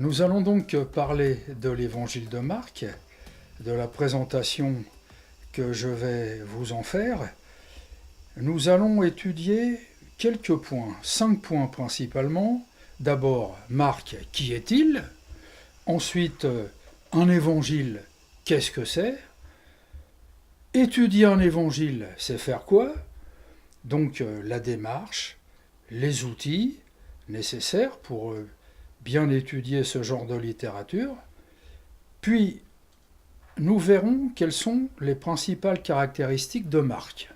Nous allons donc parler de l'évangile de Marc, de la présentation que je vais vous en faire. Nous allons étudier quelques points, 5 points principalement. D'abord, Marc, qui est-il? Ensuite, un évangile, qu'est-ce que c'est? Étudier un évangile, c'est faire quoi? Donc la démarche, les outils nécessaires pour bien étudier ce genre de littérature. Puis, nous verrons quelles sont les principales caractéristiques de Marc.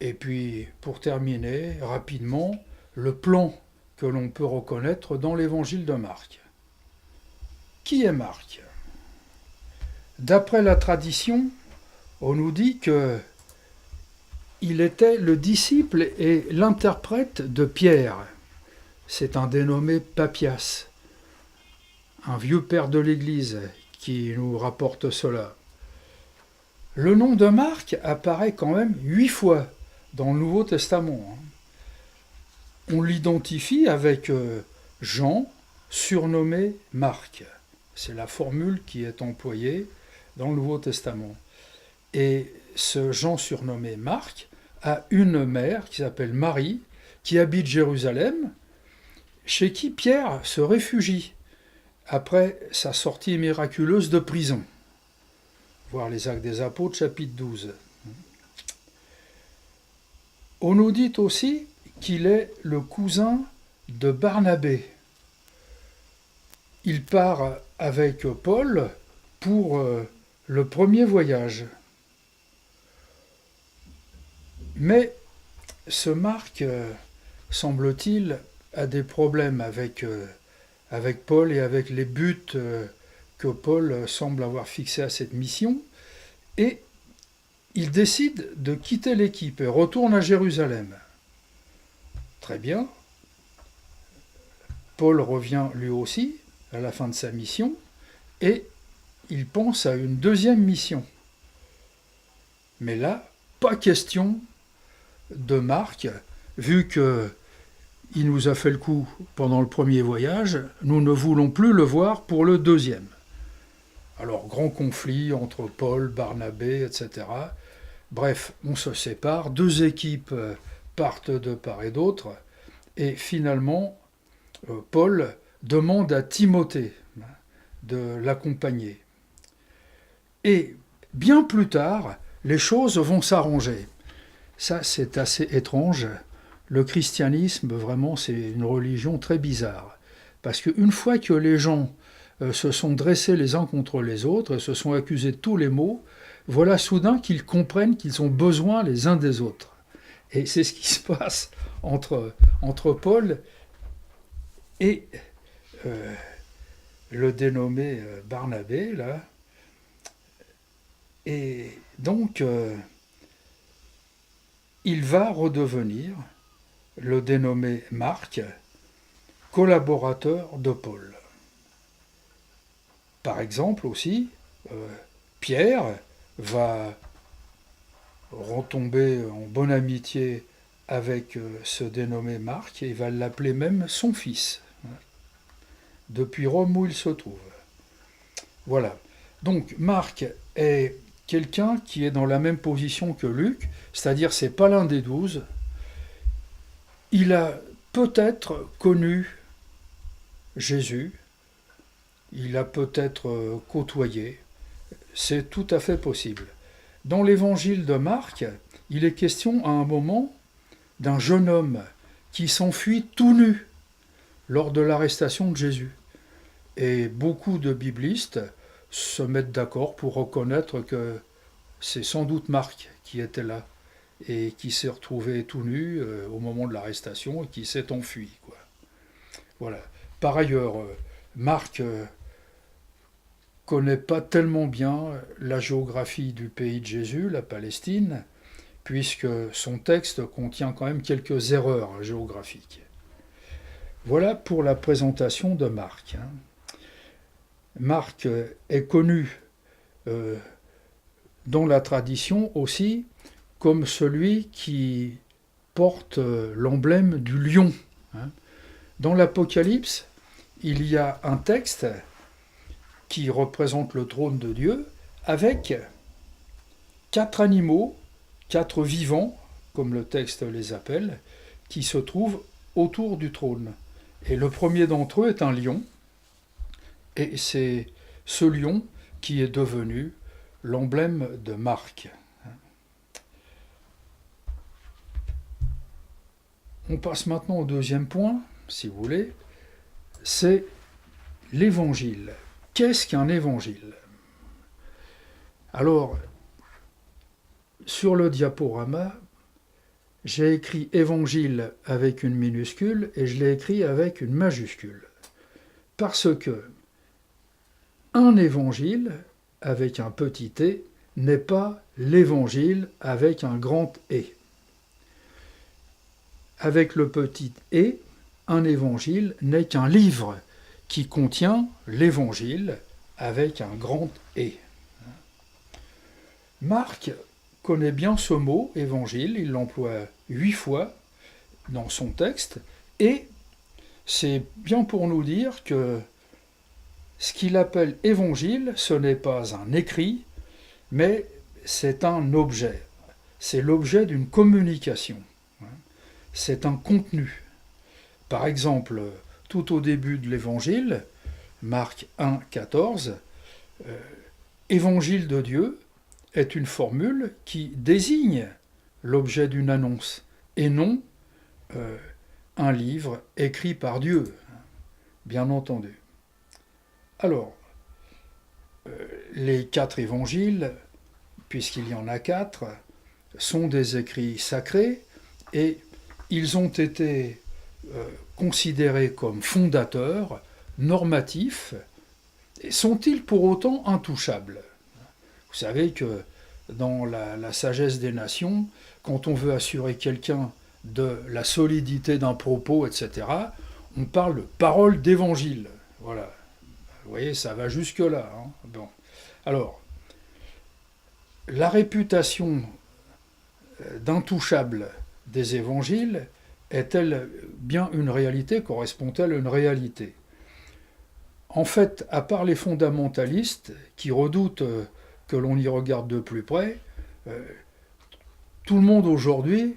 Et puis, pour terminer, rapidement, le plan que l'on peut reconnaître dans l'évangile de Marc. Qui est Marc? D'après la tradition, on nous dit que il était le disciple et l'interprète de Pierre. C'est un dénommé Papias, un vieux père de l'Église qui nous rapporte cela. Le nom de Marc apparaît quand même 8 fois dans le Nouveau Testament. On l'identifie avec Jean, surnommé Marc. C'est la formule qui est employée dans le Nouveau Testament. Et ce Jean surnommé Marc a une mère qui s'appelle Marie, qui habite Jérusalem, chez qui Pierre se réfugie après sa sortie miraculeuse de prison. Voir les Actes des Apôtres, chapitre 12. On nous dit aussi qu'il est le cousin de Barnabé. Il part avec Paul pour le premier voyage. Mais ce Marc, semble-t-il, a des problèmes avec Paul et avec les buts que Paul semble avoir fixés à cette mission. Et il décide de quitter l'équipe et retourne à Jérusalem. Très bien. Paul revient lui aussi à la fin de sa mission et il pense à une deuxième mission. Mais là, pas question de Marc, vu que il nous a fait le coup pendant le premier voyage, nous ne voulons plus le voir pour le deuxième. Alors, grand conflit entre Paul, Barnabé, etc. Bref, on se sépare, 2 équipes partent de part et d'autre, et finalement, Paul demande à Timothée de l'accompagner. Et bien plus tard, les choses vont s'arranger. Ça, c'est assez étrange. Le christianisme, vraiment, c'est une religion très bizarre. Parce qu'une fois que les gens se sont dressés les uns contre les autres, et se sont accusés de tous les maux, voilà soudain qu'ils comprennent qu'ils ont besoin les uns des autres. Et c'est ce qui se passe entre Paul et le dénommé Barnabé, là. Et donc, il va redevenir le dénommé Marc, collaborateur de Paul. Par exemple aussi, Pierre va retomber en bonne amitié avec ce dénommé Marc et il va l'appeler même son fils, depuis Rome où il se trouve. Voilà. Donc Marc est quelqu'un qui est dans la même position que Luc, c'est-à-dire c'est pas l'un des 12. Il a peut-être connu Jésus, il a peut-être côtoyé, c'est tout à fait possible. Dans l'évangile de Marc, il est question à un moment d'un jeune homme qui s'enfuit tout nu lors de l'arrestation de Jésus. Et beaucoup de biblistes se mettent d'accord pour reconnaître que c'est sans doute Marc qui était là et qui s'est retrouvé tout nu au moment de l'arrestation et qui s'est enfui, quoi. Voilà. Par ailleurs, Marc connaît pas tellement bien la géographie du pays de Jésus, la Palestine, puisque son texte contient quand même quelques erreurs géographiques. Voilà pour la présentation de Marc. Marc est connu dans la tradition aussi comme celui qui porte l'emblème du lion. Dans l'Apocalypse, il y a un texte qui représente le trône de Dieu avec 4 animaux, 4 vivants, comme le texte les appelle, qui se trouvent autour du trône. Et le premier d'entre eux est un lion, et c'est ce lion qui est devenu l'emblème de Marc. On passe maintenant au deuxième point, si vous voulez, c'est l'évangile. Qu'est-ce qu'un évangile? Alors, sur le diaporama, j'ai écrit évangile avec une minuscule et je l'ai écrit avec une majuscule. Parce que un évangile avec un petit e n'est pas l'évangile avec un grand e. Avec le petit e, un évangile n'est qu'un livre qui contient l'évangile avec un grand e. Marc connaît bien ce mot, évangile, il l'emploie 8 fois dans son texte, et c'est bien pour nous dire que ce qu'il appelle évangile, ce n'est pas un écrit, mais c'est un objet. C'est l'objet d'une communication. C'est un contenu. Par exemple, tout au début de l'évangile, Marc 1, 14, évangile de Dieu est une formule qui désigne l'objet d'une annonce et non un livre écrit par Dieu, bien entendu. Alors, les 4 évangiles, puisqu'il y en a 4, sont des écrits sacrés et ils ont été considérés comme fondateurs, normatifs. Et sont-ils pour autant intouchables? Vous savez que dans la sagesse des nations, quand on veut assurer quelqu'un de la solidité d'un propos, etc., on parle de parole d'évangile. Voilà. Vous voyez, ça va jusque-là. Hein. Bon. Alors, la réputation d'intouchable des évangiles est-elle bien une réalité? Correspond-elle à une réalité? En fait, à part les fondamentalistes qui redoutent que l'on y regarde de plus près, tout le monde aujourd'hui,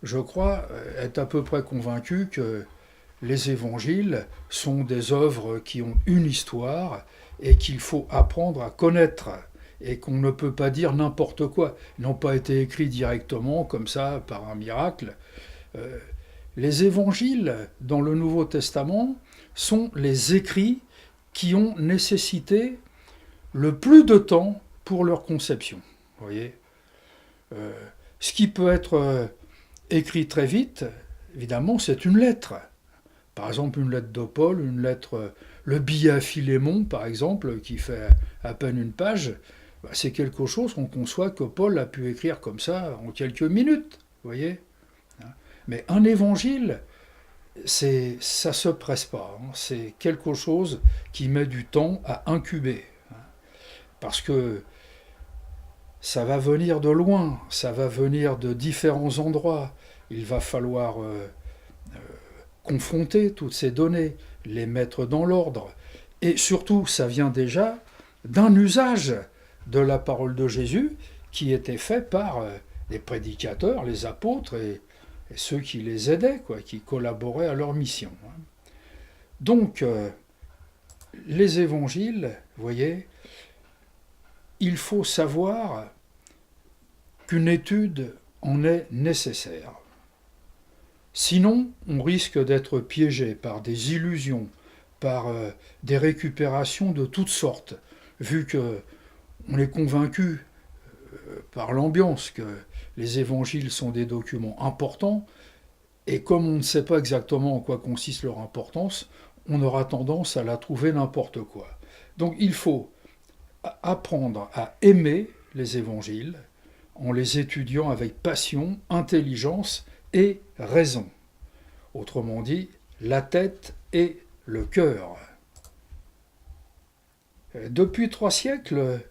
je crois, est à peu près convaincu que les évangiles sont des œuvres qui ont une histoire et qu'il faut apprendre à connaître et qu'on ne peut pas dire n'importe quoi. Ils n'ont pas été écrits directement comme ça par un miracle. Les évangiles dans le Nouveau Testament sont les écrits qui ont nécessité le plus de temps pour leur conception. Vous voyez, ce qui peut être écrit très vite, évidemment, c'est une lettre. Par exemple, une lettre de Paul, une lettre, le billet à Philémon, par exemple, qui fait à peine une page, c'est quelque chose qu'on conçoit que Paul a pu écrire comme ça en quelques minutes. Vous voyez ? Mais un évangile, ça se presse pas. C'est quelque chose qui met du temps à incuber. Parce que ça va venir de loin, ça va venir de différents endroits. Il va falloir confronter toutes ces données, les mettre dans l'ordre. Et surtout, ça vient déjà d'un usage de la parole de Jésus qui était fait par les prédicateurs, les apôtres et ceux qui les aidaient, qui collaboraient à leur mission. Donc, les évangiles, vous voyez, il faut savoir qu'une étude en est nécessaire. Sinon, on risque d'être piégé par des illusions, par des récupérations de toutes sortes, vu qu'on est convaincu par l'ambiance que les évangiles sont des documents importants, et comme on ne sait pas exactement en quoi consiste leur importance, on aura tendance à la trouver n'importe quoi. Donc il faut apprendre à aimer les évangiles en les étudiant avec passion, intelligence et raison. Autrement dit, la tête et le cœur. Depuis 3 siècles,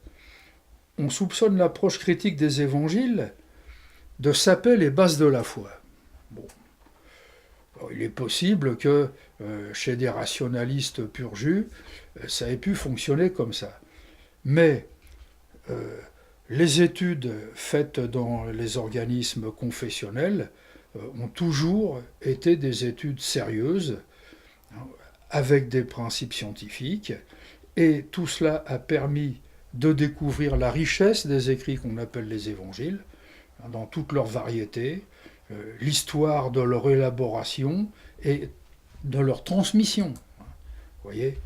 on soupçonne l'approche critique des évangiles de saper les bases de la foi. Bon. il est possible que chez des rationalistes pur jus, ça ait pu fonctionner comme ça. Mais les études faites dans les organismes confessionnels ont toujours été des études sérieuses, hein, avec des principes scientifiques, et tout cela a permis de découvrir la richesse des écrits qu'on appelle les évangiles, hein, dans toute leur variété, l'histoire de leur élaboration et de leur transmission. Vous voyez ?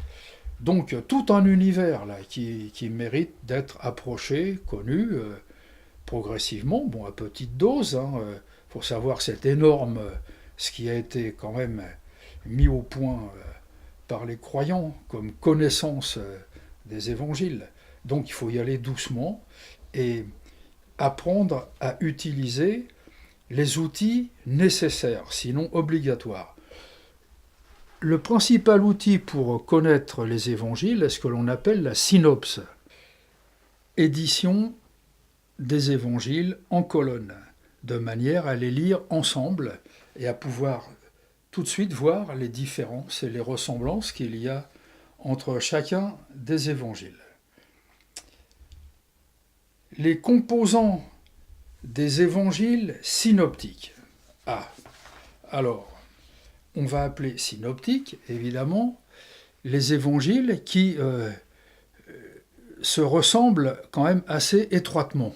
Donc tout un univers là qui mérite d'être approché, connu progressivement, bon à petite dose. Faut savoir que c'est énorme ce qui a été quand même mis au point par les croyants comme connaissance des évangiles. Donc il faut y aller doucement et apprendre à utiliser les outils nécessaires, sinon obligatoires. Le principal outil pour connaître les évangiles est ce que l'on appelle la synopse, édition des évangiles en colonne, de manière à les lire ensemble et à pouvoir tout de suite voir les différences et les ressemblances qu'il y a entre chacun des évangiles. Les composants des évangiles synoptiques. Alors, on va appeler synoptiques, évidemment, les évangiles qui se ressemblent quand même assez étroitement.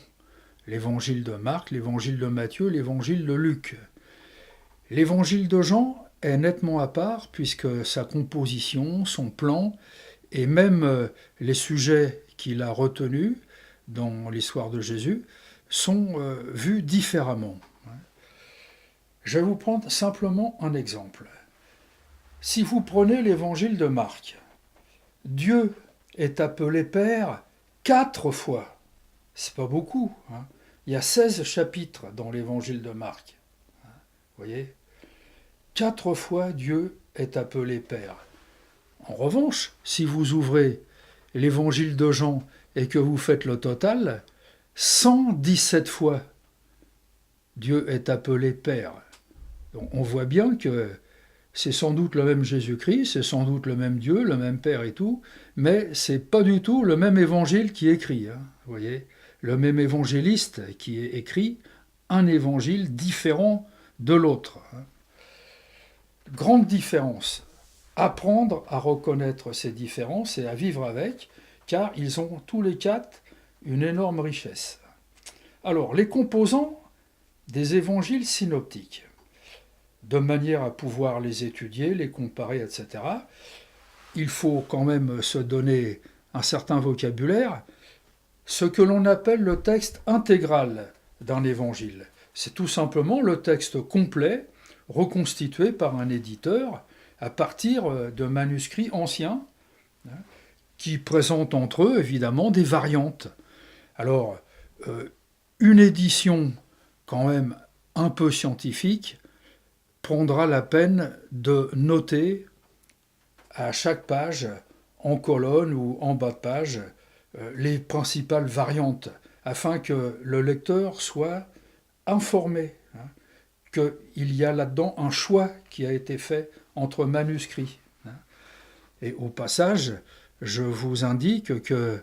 L'évangile de Marc, l'évangile de Matthieu, l'évangile de Luc. L'évangile de Jean est nettement à part puisque sa composition, son plan et même les sujets qu'il a retenus dans l'histoire de Jésus sont vus différemment. Je vais vous prendre simplement un exemple. Si vous prenez l'évangile de Marc, Dieu est appelé Père 4 fois. C'est pas beaucoup. Il y a 16 chapitres dans l'évangile de Marc. Vous voyez ? 4 fois Dieu est appelé Père. En revanche, si vous ouvrez l'évangile de Jean et que vous faites le total, 117 fois Dieu est appelé Père. Donc on voit bien que c'est sans doute le même Jésus-Christ, c'est sans doute le même Dieu, le même Père et tout, mais c'est pas du tout le même évangile qui écrit. Vous voyez ? Le même évangéliste qui écrit un évangile différent de l'autre. Grande différence. Apprendre à reconnaître ces différences et à vivre avec, car ils ont tous les quatre une énorme richesse. Alors, les composants des évangiles synoptiques, de manière à pouvoir les étudier, les comparer, etc., il faut quand même se donner un certain vocabulaire, ce que l'on appelle le texte intégral d'un évangile. C'est tout simplement le texte complet, reconstitué par un éditeur à partir de manuscrits anciens, qui présentent entre eux évidemment des variantes. Alors, une édition quand même un peu scientifique prendra la peine de noter à chaque page, en colonne ou en bas de page, les principales variantes, afin que le lecteur soit informé qu'il y a là-dedans un choix qui a été fait entre manuscrits. Et au passage, je vous indique que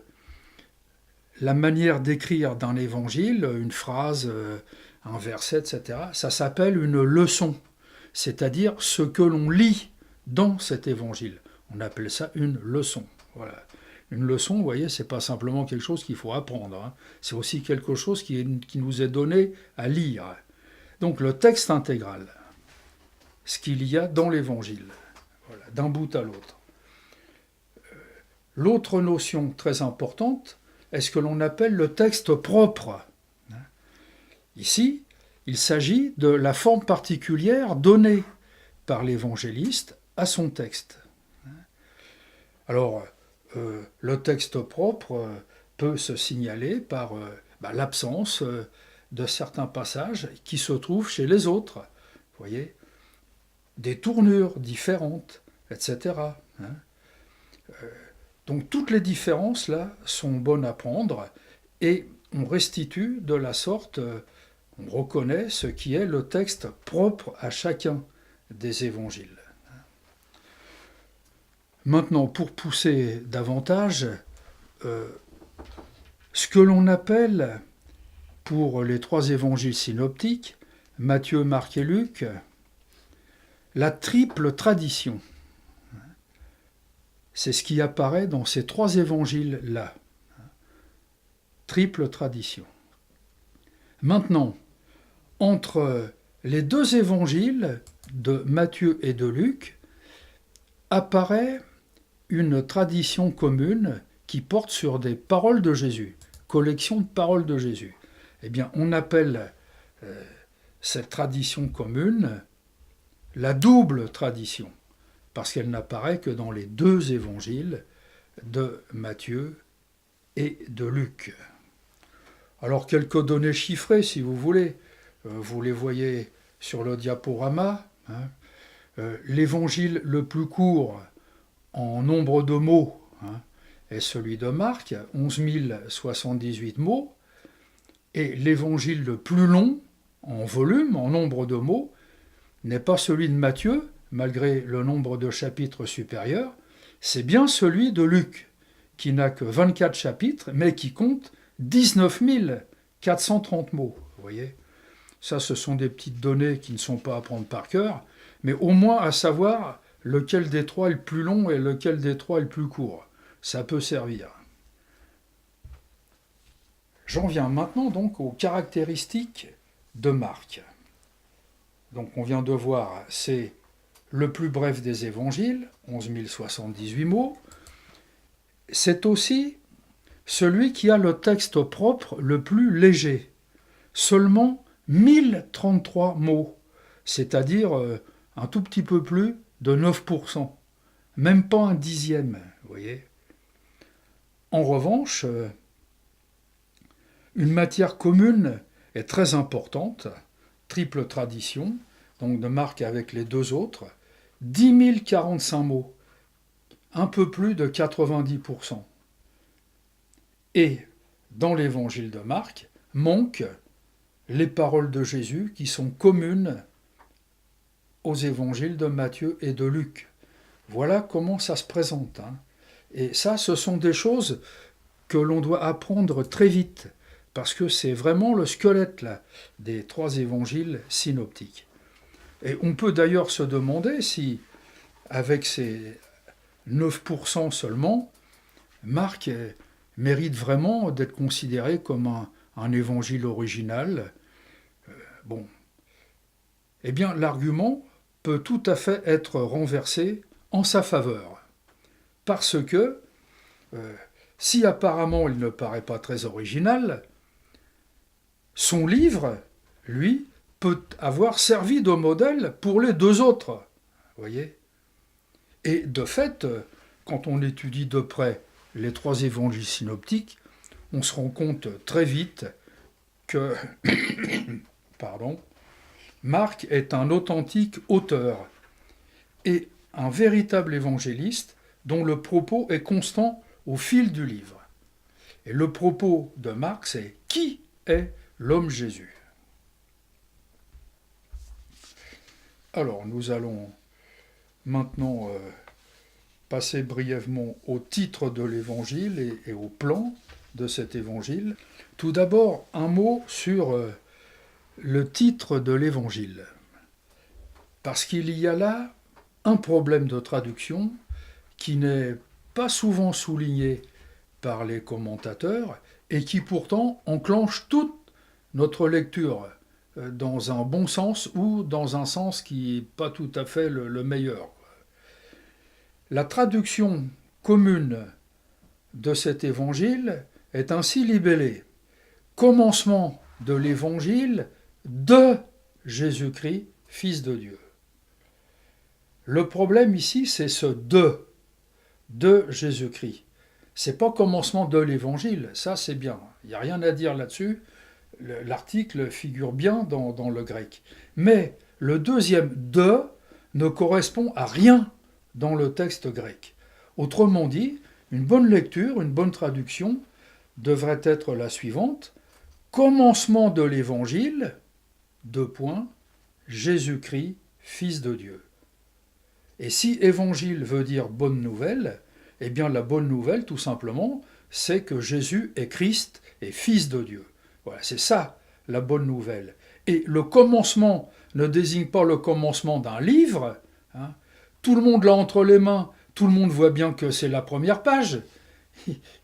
la manière d'écrire d'un évangile, une phrase, un verset, etc., ça s'appelle une leçon, c'est-à-dire ce que l'on lit dans cet évangile. On appelle ça une leçon. Voilà. Une leçon, vous voyez, c'est pas simplement quelque chose qu'il faut apprendre, c'est aussi quelque chose qui nous est donné à lire. Donc le texte intégral, ce qu'il y a dans l'évangile, voilà, d'un bout à l'autre. L'autre notion très importante est ce que l'on appelle le texte propre. Ici, il s'agit de la forme particulière donnée par l'évangéliste à son texte. Alors, le texte propre peut se signaler par l'absence de certains passages qui se trouvent chez les autres. Vous voyez, des tournures différentes, etc. Donc toutes les différences là sont bonnes à prendre et on restitue de la sorte, on reconnaît ce qui est le texte propre à chacun des évangiles. Maintenant, pour pousser davantage, ce que l'on appelle, pour les 3 évangiles synoptiques, Matthieu, Marc et Luc, la triple tradition. C'est ce qui apparaît dans ces 3 évangiles-là. Triple tradition. Maintenant, entre les 2 évangiles de Matthieu et de Luc, apparaît une tradition commune qui porte sur des paroles de Jésus, collection de paroles de Jésus. Eh bien, on appelle cette tradition commune la double tradition, parce qu'elle n'apparaît que dans les 2 évangiles de Matthieu et de Luc. Alors, quelques données chiffrées, si vous voulez. Vous les voyez sur le diaporama. L'évangile le plus court en nombre de mots est celui de Marc, 11 078 mots. Et l'évangile le plus long, en volume, en nombre de mots, n'est pas celui de Matthieu, malgré le nombre de chapitres supérieur, c'est bien celui de Luc, qui n'a que 24 chapitres, mais qui compte 19 430 mots. Vous voyez ? Ça, ce sont des petites données qui ne sont pas à prendre par cœur, mais au moins à savoir lequel des 3 est le plus long et lequel des 3 est le plus court. Ça peut servir. J'en viens maintenant donc aux caractéristiques de Marc. Donc on vient de voir, c'est le plus bref des évangiles, 11 078 mots. C'est aussi celui qui a le texte propre le plus léger, seulement 1033 mots, c'est-à-dire un tout petit peu plus de 9%, même pas un dixième, vous voyez. En revanche, une matière commune est très importante, triple tradition, donc de Marc avec les 2 autres, 10 045 mots, un peu plus de 90%. Et dans l'évangile de Marc, manquent les paroles de Jésus qui sont communes aux évangiles de Matthieu et de Luc. Voilà comment ça se présente. Et ça, ce sont des choses que l'on doit apprendre très vite, parce que c'est vraiment le squelette là, des 3 évangiles synoptiques. Et on peut d'ailleurs se demander si, avec ces 9% seulement, Marc mérite vraiment d'être considéré comme un évangile original. Bon. Eh bien, l'argument peut tout à fait être renversé en sa faveur. Parce que, si apparemment il ne paraît pas très original, son livre, lui, peut avoir servi de modèle pour les 2 autres. Voyez ? Et de fait, quand on étudie de près les 3 évangiles synoptiques, on se rend compte très vite que Marc est un authentique auteur et un véritable évangéliste dont le propos est constant au fil du livre. Et le propos de Marc, c'est « Qui est l'homme Jésus ?» Alors, nous allons maintenant passer brièvement au titre de l'évangile et au plan de cet évangile. Tout d'abord, un mot sur le titre de l'évangile. Parce qu'il y a là un problème de traduction qui n'est pas souvent souligné par les commentateurs et qui pourtant enclenche toute notre lecture dans un bon sens ou dans un sens qui n'est pas tout à fait le meilleur. La traduction commune de cet évangile est ainsi libellée. Commencement de l'évangile de Jésus-Christ, Fils de Dieu. Le problème ici, c'est ce de Jésus-Christ. C'est pas commencement de l'évangile, ça c'est bien. Il n'y a rien à dire là-dessus. L'article figure bien dans le grec. Mais le deuxième de ne correspond à rien dans le texte grec. Autrement dit, une bonne lecture, une bonne traduction devrait être la suivante. Commencement de l'évangile, Jésus-Christ, Fils de Dieu. Et si évangile veut dire bonne nouvelle, eh bien la bonne nouvelle, tout simplement, c'est que Jésus est Christ et Fils de Dieu. Voilà, c'est ça la bonne nouvelle. Et le commencement ne désigne pas le commencement d'un livre. Hein. Tout le monde l'a entre les mains, tout le monde voit bien que c'est la première page.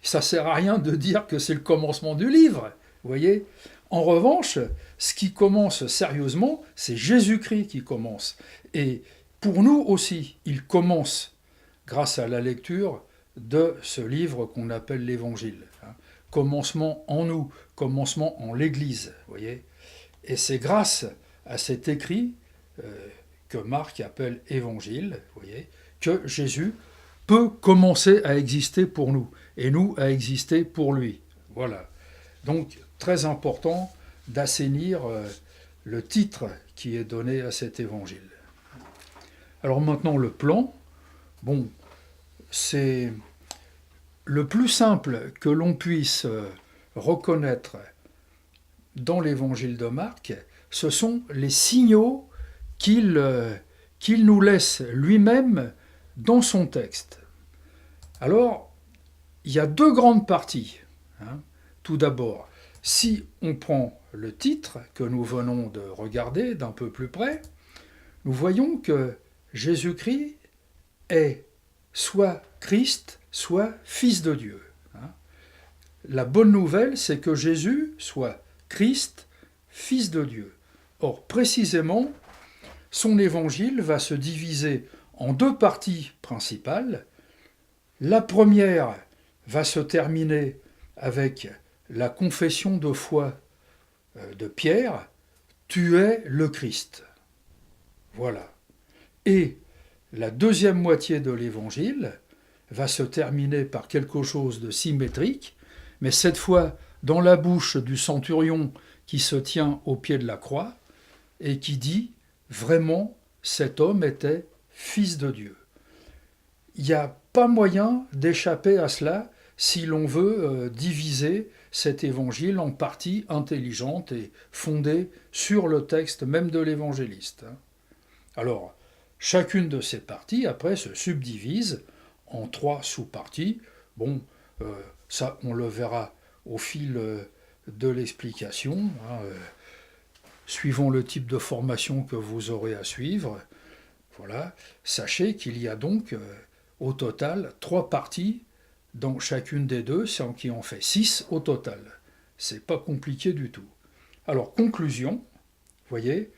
Ça ne sert à rien de dire que c'est le commencement du livre. Vous voyez ? En revanche, ce qui commence sérieusement, c'est Jésus-Christ qui commence. Et pour nous aussi, il commence grâce à la lecture de ce livre qu'on appelle l'Évangile. Commencement en nous, commencement en l'Église. Voyez ? Et c'est grâce à cet écrit que Marc appelle Évangile, voyez, que Jésus peut commencer à exister pour nous, et nous à exister pour lui. Voilà. Donc, très important d'assainir le titre qui est donné à cet évangile. Alors maintenant, le plan, bon, c'est le plus simple que l'on puisse reconnaître dans l'évangile de Marc, ce sont les signaux qu'il nous laisse lui-même dans son texte. Alors, il y a deux grandes parties. Tout d'abord, si on prend le titre que nous venons de regarder d'un peu plus près, nous voyons que Jésus-Christ est soit Christ, soit Fils de Dieu. La bonne nouvelle, c'est que Jésus soit Christ, Fils de Dieu. Or, précisément, son évangile va se diviser en deux parties principales. La première va se terminer avec la confession de foi de Pierre, « Tu es le Christ ». Voilà. Et la deuxième moitié de l'évangile va se terminer par quelque chose de symétrique, mais cette fois dans la bouche du centurion qui se tient au pied de la croix et qui dit « Vraiment, cet homme était Fils de Dieu ». Il n'y a pas moyen d'échapper à cela si l'on veut diviser cet évangile en parties intelligentes et fondées sur le texte même de l'évangéliste. Alors, chacune de ces parties, après, se subdivise en trois sous-parties. Bon, ça, on le verra au fil de l'explication, suivant le type de formation que vous aurez à suivre. Voilà. Sachez qu'il y a donc, au total, 3 parties dans chacune des deux, ce qui en fait 6 au total. C'est pas compliqué du tout. Alors, conclusion, voyez,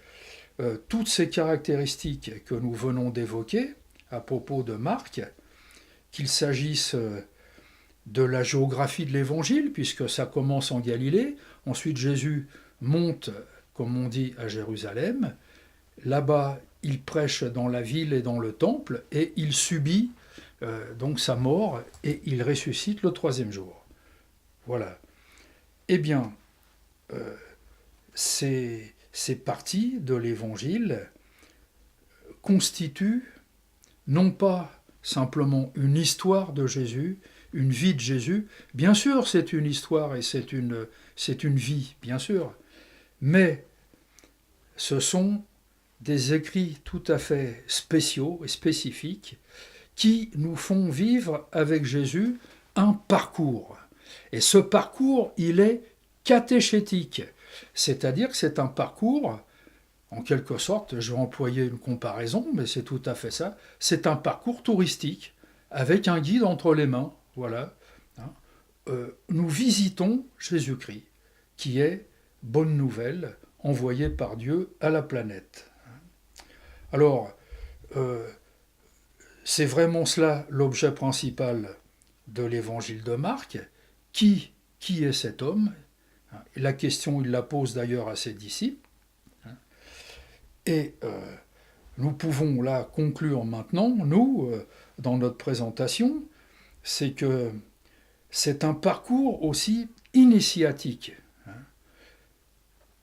toutes ces caractéristiques que nous venons d'évoquer à propos de Marc, qu'il s'agisse de la géographie de l'évangile, puisque ça commence en Galilée, ensuite Jésus monte, comme on dit, à Jérusalem, là-bas il prêche dans la ville et dans le temple, et il subit donc sa mort, et il ressuscite le 3e jour. Voilà. Eh bien, ces parties de l'Évangile constituent non pas simplement une histoire de Jésus, une vie de Jésus. Bien sûr, c'est une histoire et c'est une vie, bien sûr. Mais ce sont des écrits tout à fait spéciaux et spécifiques qui nous font vivre avec Jésus un parcours. Et ce parcours, il est catéchétique. C'est-à-dire que c'est un parcours, en quelque sorte, je vais employer une comparaison, mais c'est tout à fait ça, c'est un parcours touristique, avec un guide entre les mains, voilà. Nous visitons Jésus-Christ, qui est bonne nouvelle, envoyée par Dieu à la planète. Alors, c'est vraiment cela l'objet principal de l'évangile de Marc. Qui est cet homme ? La question, il la pose d'ailleurs à ses disciples. Et nous pouvons là conclure maintenant, nous, dans notre présentation, c'est que c'est un parcours aussi initiatique.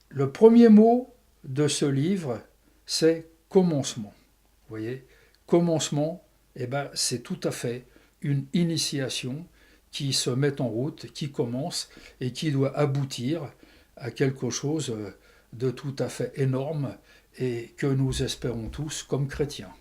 Le premier mot de ce livre, c'est commencement. Vous voyez, commencement, c'est tout à fait une initiation qui se met en route, qui commence et qui doit aboutir à quelque chose de tout à fait énorme et que nous espérons tous comme chrétiens.